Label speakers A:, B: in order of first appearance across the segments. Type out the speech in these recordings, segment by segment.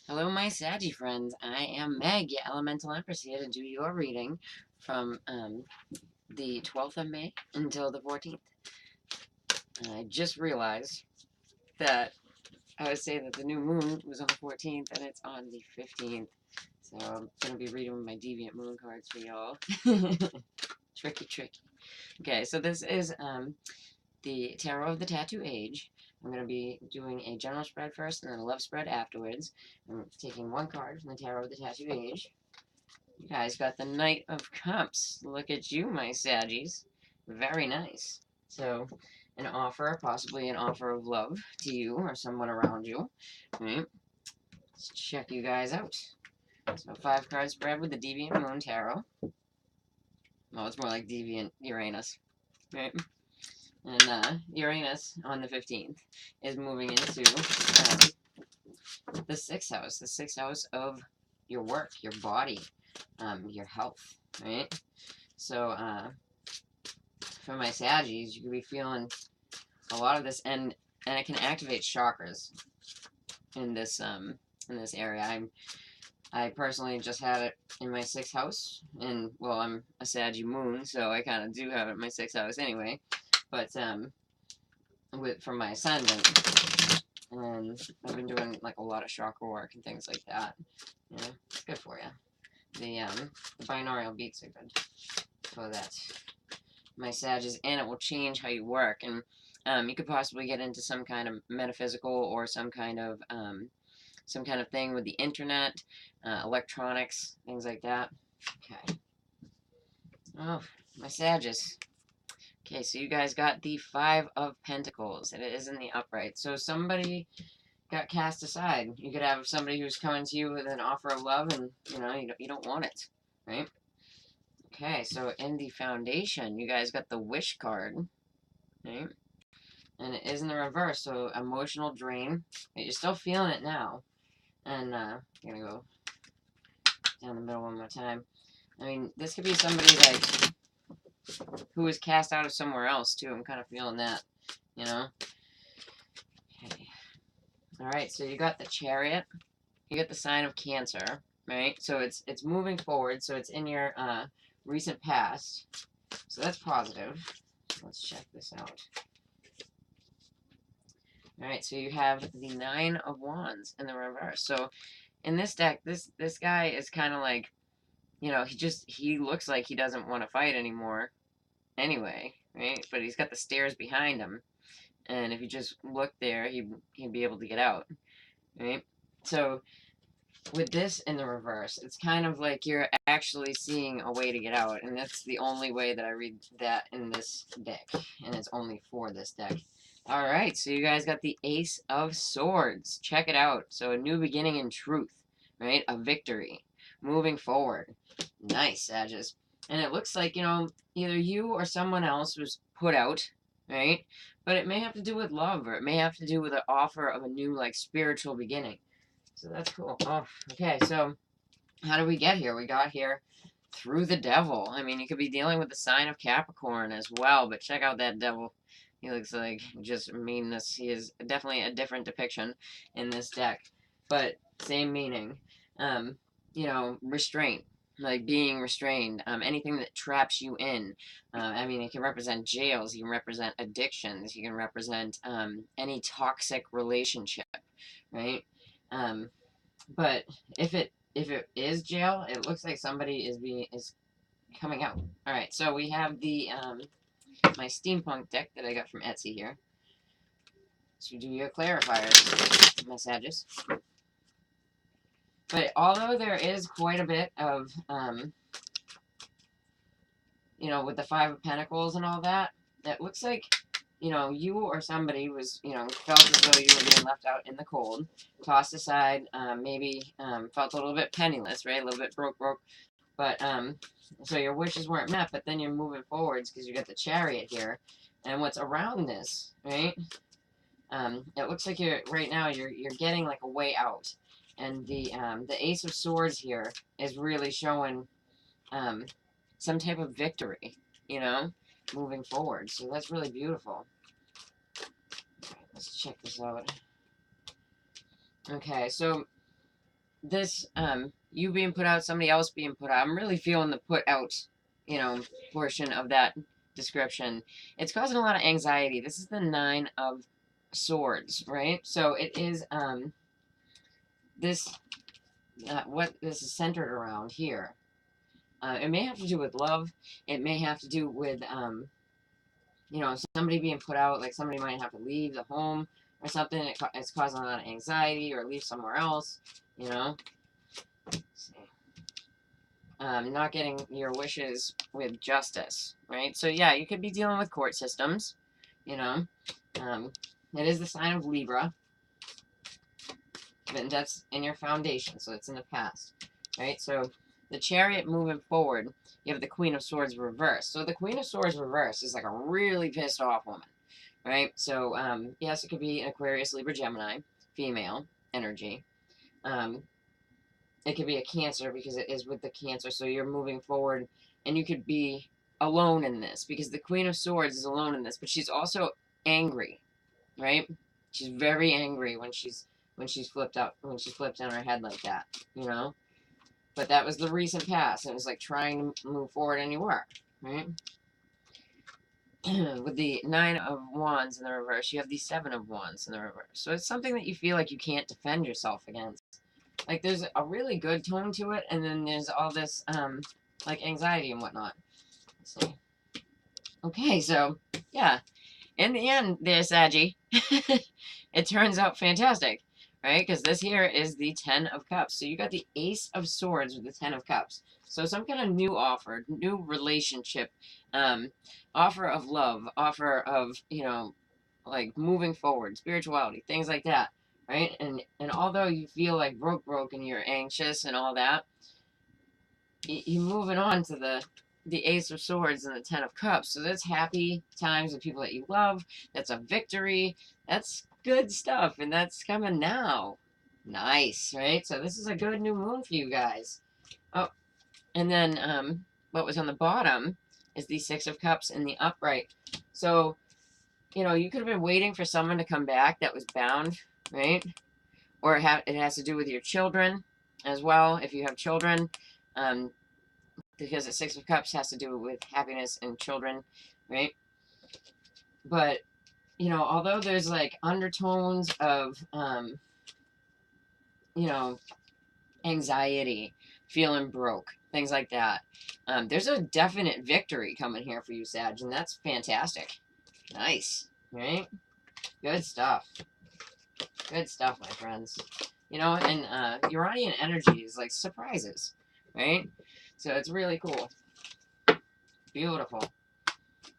A: Hello, my Saggy friends. I am Meg, your Elemental Empress, here to do your reading from the 12th of May until the 14th. I just realized that I was saying that the new moon was on the 14th and it's on the 15th. So I'm going to be reading with my Deviant Moon cards for y'all. Tricky, tricky. Okay, so this is the Tarot of the Tattoo Age. I'm going to be doing a general spread first and then a love spread afterwards. I'm taking one card from the Tarot of the Tattoo Age. You guys got the Knight of Cups. Look at you, my Saggies. Very nice. So, an offer, possibly an offer of love to you or someone around you. Right? Let's check you guys out. So, 5 card spread with the Deviant Moon Tarot. Well, it's more like Deviant Uranus. Right? And Uranus on the 15th is moving into the 6th house. The 6th house of your work, your body, your health, right? So, for my Saggies, you could be feeling a lot of this, and it can activate chakras in this area. I personally just had it in my 6th house, and well, I'm a Saggy moon, so I kind of do have it in my 6th house anyway. But from my ascendant, and I've been doing like a lot of chakra work and things like that. You know, it's good for you. The binaural beats are good for that. My Sages, and it will change how you work, and you could possibly get into some kind of metaphysical or some kind of thing with the internet, electronics, things like that. Okay. Oh, my Sages. Okay, so you guys got the 5 of Pentacles, and it is in the upright. So somebody got cast aside. You could have somebody who's coming to you with an offer of love, and you don't want it, right? Okay, so in the foundation, you guys got the Wish card, right? And it is in the reverse, so emotional drain. But you're still feeling it now. And I'm gonna go down the middle one more time. I mean, this could be somebody like who was cast out of somewhere else too. I'm kind of feeling that, you know. Okay. All right, so you got the Chariot. You got the sign of Cancer, right? So it's moving forward. So it's in your recent past. So that's positive. Let's check this out. Alright, so you have the 9 of Wands in the reverse. So in this deck, this guy is kind of like, he looks like he doesn't want to fight anymore anyway, right? But he's got the stairs behind him. And if you just look there, he'd be able to get out, right? So with this in the reverse, it's kind of like you're actually seeing a way to get out. And that's the only way that I read that in this deck. And it's only for this deck. Alright, so you guys got the Ace of Swords. Check it out. So a new beginning in truth, right? A victory. Moving forward. Nice, Sagittarius. And it looks like, either you or someone else was put out, right? But it may have to do with love, or it may have to do with an offer of a new, like, spiritual beginning. So that's cool. Oh, okay, so how do we get here? We got here through the devil. I mean, you could be dealing with the sign of Capricorn as well, but check out that devil. He looks like just meanness. He is definitely a different depiction in this deck, but same meaning. Restraint, like being restrained. Anything that traps you in. I mean, it can represent jails. He can represent addictions. He can represent any toxic relationship, right? But if it is jail, it looks like somebody is coming out. All right, so we have the my steampunk deck that I got from Etsy here. So do your clarifiers, messages. But although there is quite a bit of with the 5 of Pentacles and all that, it looks like you or somebody was, felt as though you were being left out in the cold, tossed aside, maybe felt a little bit penniless, right? A little bit broke. But, so your wishes weren't met, but then you're moving forwards because you got the Chariot here. And what's around this, right? It looks like right now you're getting like a way out. And the Ace of Swords here is really showing some type of victory, moving forward. So that's really beautiful. Let's check this out. Okay, so this, you being put out, somebody else being put out, I'm really feeling the put out, you know, portion of that description. It's causing a lot of anxiety. This is the 9 of Swords, right? So it is, this, what this is centered around here. It may have to do with love. It may have to do with, you know, somebody being put out, like somebody might have to leave the home or something. It's causing a lot of anxiety, or leave somewhere else, you know. Let's see. Not getting your wishes with justice, right? So yeah, you could be dealing with court systems, you know. It is the sign of Libra, and that's in your foundation, so it's in the past, right? So the Chariot moving forward, you have the Queen of Swords reversed. So the Queen of Swords reversed is like a really pissed off woman, right? So yes, it could be an Aquarius, Libra, Gemini, female energy. It could be a Cancer because it is with the Cancer. So you're moving forward, and you could be alone in this because the Queen of Swords is alone in this, but she's also angry, right? She's very angry when she's flipped out, when she's flipped on her head like that, you know. But that was the recent past. It was like trying to move forward in your work, right? With the 9 of Wands in the reverse, you have the 7 of Wands in the reverse. So it's something that you feel like you can't defend yourself against. Like there's a really good tone to it, and then there's all this like anxiety and whatnot. Let's see. Okay, so yeah, in the end, there, Saggy, it turns out fantastic, right? Because this here is the 10 of Cups. So you got the Ace of Swords with the 10 of Cups. So some kind of new offer, new relationship, offer of love, offer of, you know, like moving forward, spirituality, things like that, right? And although you feel like broke and you're anxious and all that, you're moving on to the Ace of Swords and the 10 of Cups. So that's happy times with people that you love. That's a victory. That's good stuff, and that's coming now. Nice, right? So this is a good new moon for you guys. Oh, and then what was on the bottom is the 6 of Cups in the upright. So, you know, you could have been waiting for someone to come back that was bound, right? Or it has to do with your children as well, if you have children. Because the 6 of Cups has to do with happiness and children, right? But, you know, although there's like undertones of, you know, anxiety, feeling broke, things like that, there's a definite victory coming here for you, Sag, and that's fantastic. Nice, right? Good stuff. Good stuff, my friends. You know, and Uranian energy is like surprises, right? So it's really cool. Beautiful.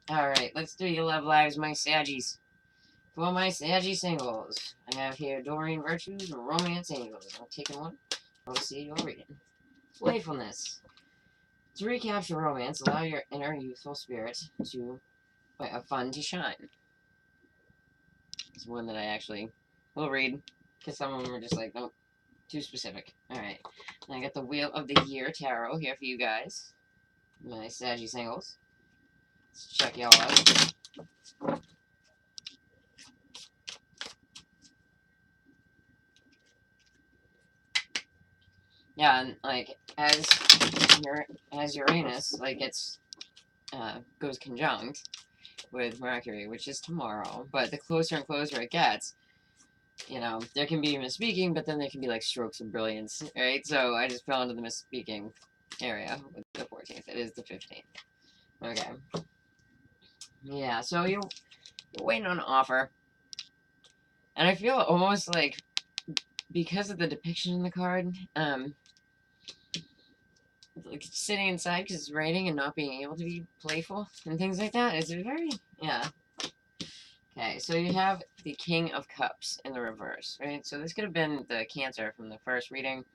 A: Alright, let's do your love lives, my Saggies. For my Saggy singles, I have here Doreen Virtues and Romance Angels. I'm taking one. I'll see your reading. Playfulness. To recapture romance, allow your inner youthful spirit to have fun to shine. It's one that I actually will read, because some of them are just like, nope, too specific. Alright, I got the Wheel of the Year Tarot here for you guys, my Saggy singles. Let's check y'all out. Yeah, and like as Uranus, like it's goes conjunct with Mercury, which is tomorrow. But the closer and closer it gets, you know, there can be misspeaking, but then there can be like strokes of brilliance, right? So I just fell into the misspeaking area with the 14th. It is the 15th. Okay. Yeah, so you're waiting on an offer. And I feel almost like, because of the depiction in the card, like sitting inside because it's raining and not being able to be playful and things like that. It's very, yeah. Okay, so you have the King of Cups in the reverse, right? So this could have been the Cancer from the first reading.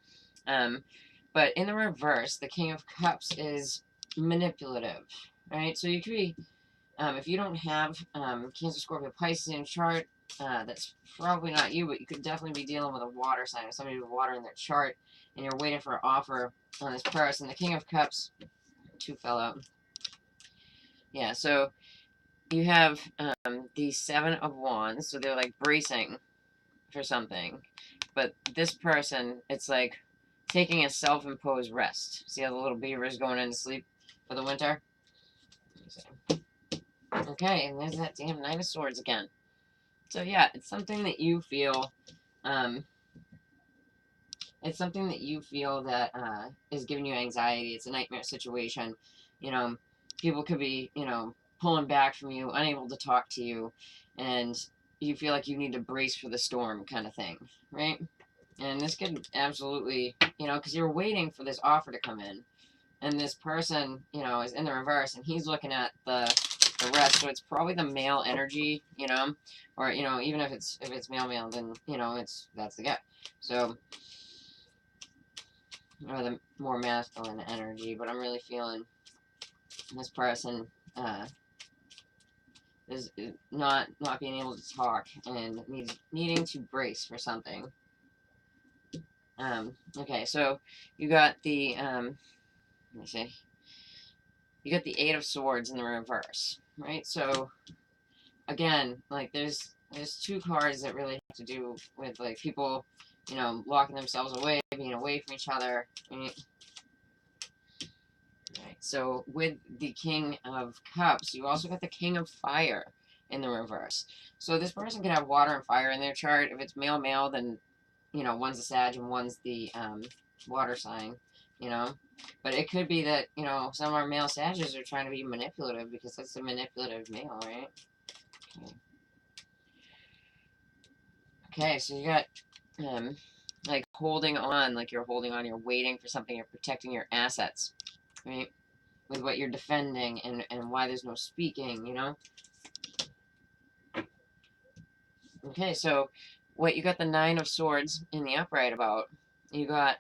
A: But in the reverse, the King of Cups is manipulative, right? So you could be, if you don't have Cancer, Scorpio, Pisces in your chart, that's probably not you, but you could definitely be dealing with a water sign or somebody with water in their chart, and you're waiting for an offer on this person. The King of Cups, 2 fell out. Yeah, so you have the 7 of Wands, so they're like bracing for something. But this person, it's like taking a self-imposed rest. See how the little beaver is going into sleep for the winter? Okay, and there's that damn Knight of Swords again. So yeah, it's something that you feel, it's something that you feel that is giving you anxiety. It's a nightmare situation. You know, people could be, pulling back from you, unable to talk to you, and you feel like you need to brace for the storm kind of thing, right? And this could absolutely, because you're waiting for this offer to come in, and this person, is in the reverse, and he's looking at the rest. So it's probably the male energy, or even if it's male, then that's the guy. So, or the more masculine energy. But I'm really feeling this person is not being able to talk and needing to brace for something. Okay, so you got the let me see. You got the Eight of Swords in the reverse, right? So again, like there's two cards that really have to do with like people, locking themselves away, being away from each other. Right? Right. So with the King of Cups, you also got the King of Fire in the reverse. So this person could have water and fire in their chart. If it's male, then one's a Sag and one's the water sign. But it could be that some of our male Sages are trying to be manipulative because that's a manipulative male, right? Okay, so you got like holding on, like you're holding on, you're waiting for something, you're protecting your assets, right? With what you're defending and why there's no speaking, Okay, so what you got the Nine of Swords in the upright about. You got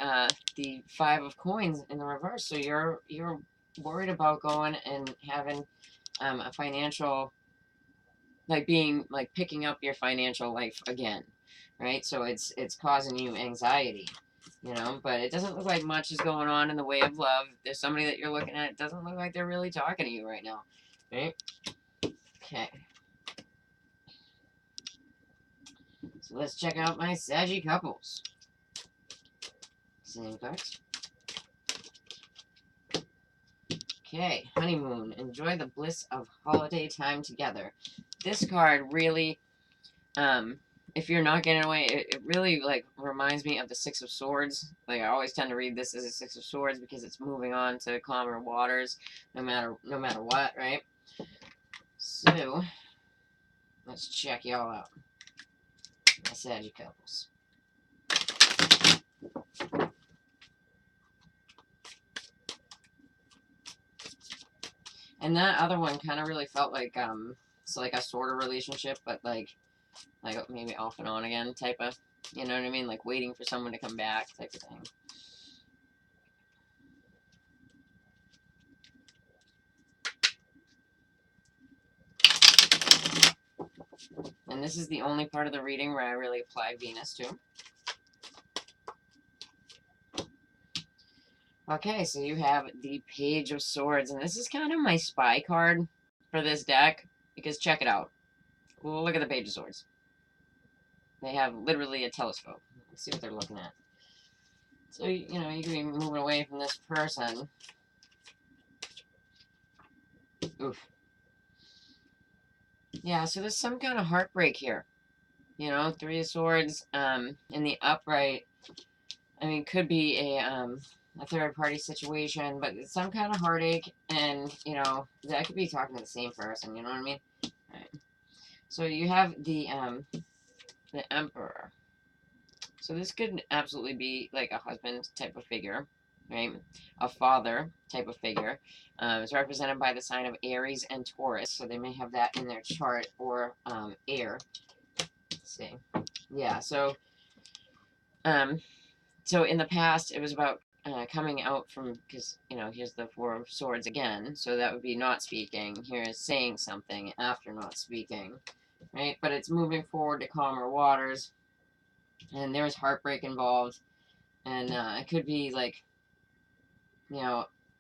A: the Five of Coins in the reverse. So you're worried about going and having a financial, like picking up your financial life again, right? So it's causing you anxiety, but it doesn't look like much is going on in the way of love. If there's somebody that you're looking at, it doesn't look like they're really talking to you right now, right? Okay. So let's check out my Saggy couples. Same cards. Okay, honeymoon. Enjoy the bliss of holiday time together. This card really, if you're not getting away, it really like reminds me of the Six of Swords. Like I always tend to read this as a Six of Swords because it's moving on to calmer waters, no matter what, right? So let's check y'all out. My Saggy couples. And that other one kind of really felt like it's like a sort of relationship, but like maybe off and on again type of, you know what I mean? Like waiting for someone to come back type of thing. And this is the only part of the reading where I really apply Venus to. Okay, so you have the Page of Swords, and this is kind of my spy card for this deck, because check it out. Look at the Page of Swords. They have literally a telescope. Let's see what they're looking at. So, you can be moving away from this person. Oof. Yeah, so there's some kind of heartbreak here. Three of Swords, in the upright, I mean, could be a third-party situation, but it's some kind of heartache, and, that could be talking to the same person, you know what I mean? All right. So you have the Emperor. So this could absolutely be, like, a husband type of figure, right? A father type of figure. It's represented by the sign of Aries and Taurus, so they may have that in their chart, or air. Let's see. Yeah, so in the past, it was about coming out from, because, here's the Four of Swords again, so that would be not speaking. Here is saying something after not speaking, right? But it's moving forward to calmer waters, and there's heartbreak involved, and it could be, like,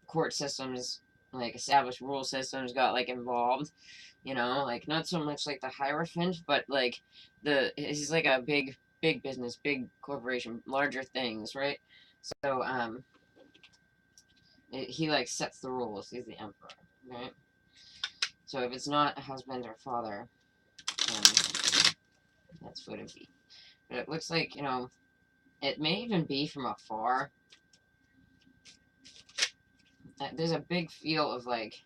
A: court systems, like, established rule systems got, like, involved, like, not so much like the Hierophant, but, like, he's like a big business, big corporation, larger things, right? So, he, like, sets the rules. He's the emperor, right? So if it's not a husband or father, that's what it'd be. But it looks like, you know, it may even be from afar. There's a big feel of, like,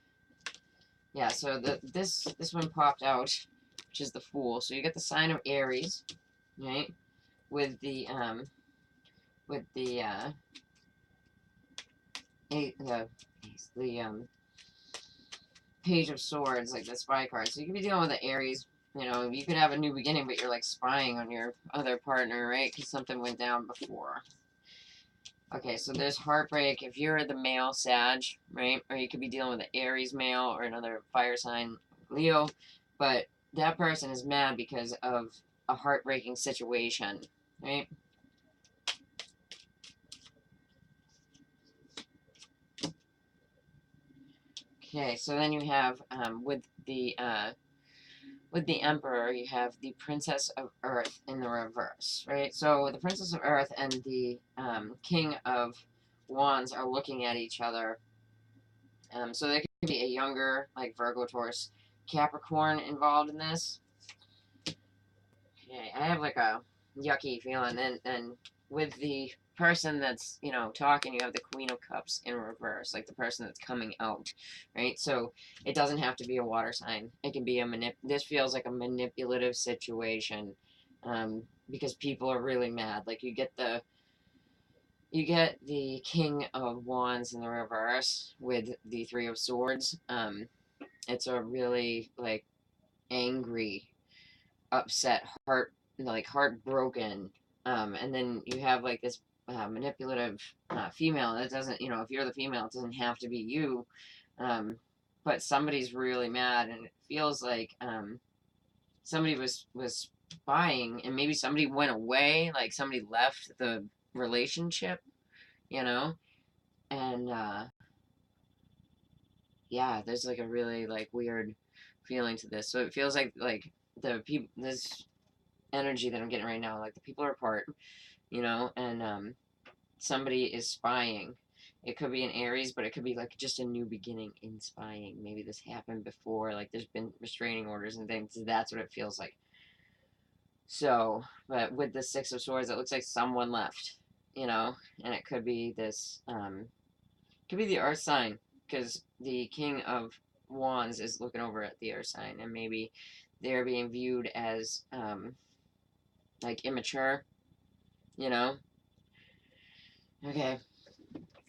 A: yeah, so this one popped out, which is the Fool. So you get the sign of Aries, right? With the Page of Swords, like the spy card. So you could be dealing with the Aries. You know, you could have a new beginning, but you're, like, spying on your other partner, right? Because something went down before. Okay, so there's heartbreak if you're the male Sag, right? Or you could be dealing with an Aries male or another fire sign, Leo. But that person is mad because of a heartbreaking situation, right? Okay, so then you have with the Emperor, you have the Princess of Earth in the reverse, right? So the Princess of Earth and the King of Wands are looking at each other. So there could be a younger, like, Virgo, Taurus, Capricorn involved in this. Okay, I have, like, a yucky feeling. And with the person that's, you know, talking, you have the Queen of Cups in reverse, like the person that's coming out, right? So it doesn't have to be a water sign. It can be this feels like a manipulative situation, because people are really mad. Like, you get the King of Wands in the reverse with the Three of Swords. It's a really, like, angry, upset, heartbroken. And then you have, like, this manipulative female. That doesn't, you know, if you're the female, it doesn't have to be you. But somebody's really mad, and it feels like somebody was spying, and maybe somebody went away, like somebody left the relationship, you know, and yeah, there's, like, a really, like, weird feeling to this. So it feels like the people, this energy that I'm getting right now, like, the people are apart, you know, and somebody is spying. It could be an Aries, but it could be, like, just a new beginning in spying. Maybe this happened before, like, there's been restraining orders and things. That's what it feels like. So, but with the Six of Swords, it looks like someone left, you know, and it could be this, could be the Earth sign, because the King of Wands is looking over at the Earth sign, and maybe they're being viewed as, like, immature, you know? Okay.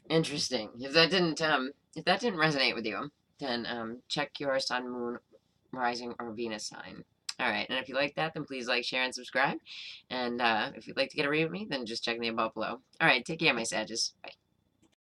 A: Interesting. If that didn't resonate with you, then check your sun, moon, rising, or Venus sign. Alright, and if you like that, then please like, share, and subscribe. And if you'd like to get a read with me, then just check the above below. Alright, take care, my Sages. Bye.